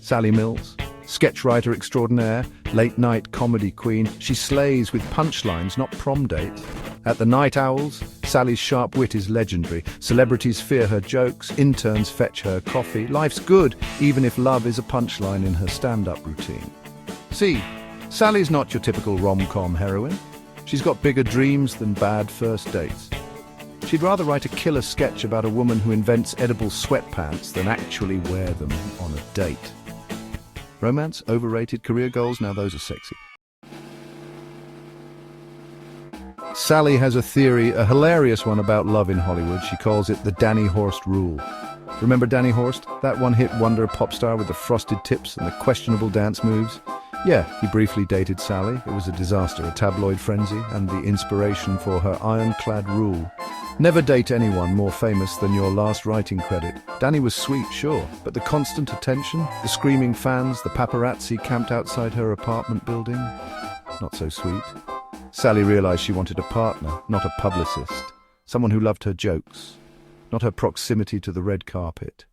Sally Milz, sketch writer extraordinaire, late-night comedy queen, she slays with punchlines, not prom dates. At the Night Owls, Sally's sharp wit is legendary. Celebrities fear her jokes, interns fetch her coffee. Life's good, even if love is a punchline in her stand-up routine. See, Sally's not your typical rom-com heroine. She's got bigger dreams than bad first dates. She'd rather write a killer sketch about a woman who invents edible sweatpants than actually wear them on a date. Romance, overrated, career goals, now those are sexy. Sally has a theory, a hilarious one about love in Hollywood. She calls it the Danny Horst Rule. Remember Danny Horst? That one-hit wonder pop star with the frosted tips and the questionable dance moves? Yeah, he briefly dated Sally. It was a disaster, a tabloid frenzy, and the inspiration for her ironclad rule. Never date anyone more famous than your last writing credit. Danny was sweet, sure, but the constant attention, the screaming fans, the paparazzi camped outside her apartment building, not so sweet. Sally realized she wanted a partner, not a publicist. Someone who loved her jokes, not her proximity to the red carpet.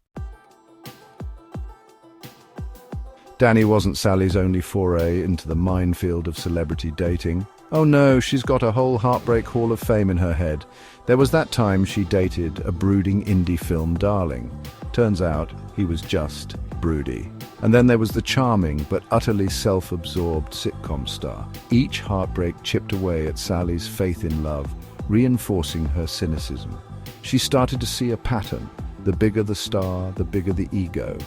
Danny wasn't Sally's only foray into the minefield of celebrity dating. Oh no, she's got a whole heartbreak hall of fame in her head. There was that time she dated a brooding indie film darling. Turns out he was just broody. And then there was the charming but utterly self-absorbed sitcom star. Each heartbreak chipped away at Sally's faith in love, reinforcing her cynicism. She started to see a pattern. The bigger the star, the bigger the ego,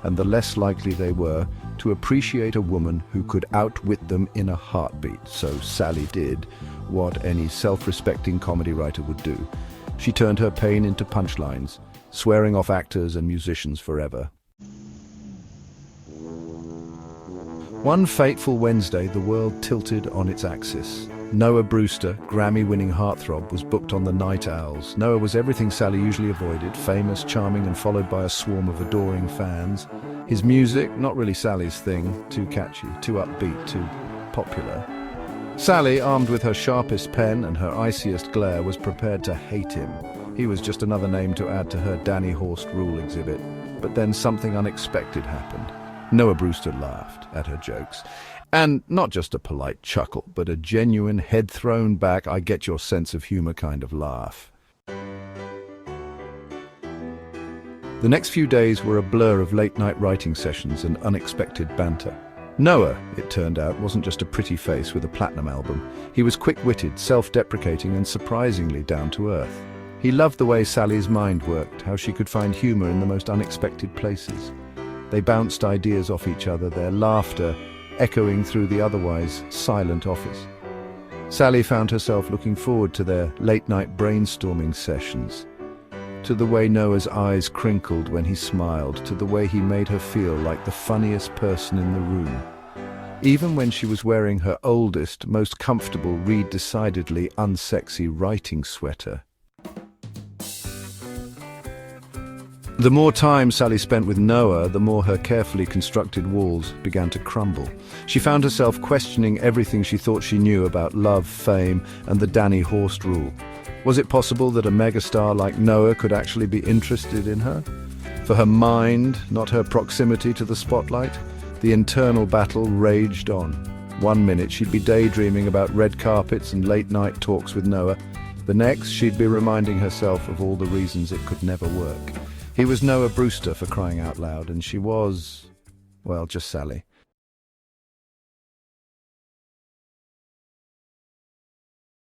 and the less likely they were to appreciate a woman who could outwit them in a heartbeat. So Sally did what any self-respecting comedy writer would do. She turned her pain into punchlines, swearing off actors and musicians forever. One fateful Wednesday, the world tilted on its axis. Noah Brewster, Grammy-winning heartthrob, was booked on the Night Owls. Noah was everything Sally usually avoided, famous, charming, and followed by a swarm of adoring fans. His music, not really Sally's thing, too catchy, too upbeat, too popular. Sally, armed with her sharpest pen and her iciest glare, was prepared to hate him. He was just another name to add to her Danny Horst Rule exhibit. But then something unexpected happened. Noah Brewster laughed at her jokes. And not just a polite chuckle, but a genuine head thrown back, I get your sense of humor kind of laugh. The next few days were a blur of late-night writing sessions and unexpected banter. Noah, it turned out, wasn't just a pretty face with a platinum album. He was quick-witted, self-deprecating, and surprisingly down-to-earth. He loved the way Sally's mind worked, how she could find humor in the most unexpected places. They bounced ideas off each other, their laughter echoing through the otherwise silent office. Sally found herself looking forward to their late-night brainstorming sessions, to the way Noah's eyes crinkled when he smiled, to the way he made her feel like the funniest person in the room. Even when she was wearing her oldest, most comfortable, decidedly unsexy writing sweater. The more time Sally spent with Noah, the more her carefully constructed walls began to crumble. She found herself questioning everything she thought she knew about love, fame, and the Danny Horst Rule. Was it possible that a megastar like Noah could actually be interested in her? For her mind, not her proximity to the spotlight, the internal battle raged on. One minute she'd be daydreaming about red carpets and late-night talks with Noah. The next, she'd be reminding herself of all the reasons it could never work. He was Noah Brewster, for crying out loud, and she was, well, just Sally.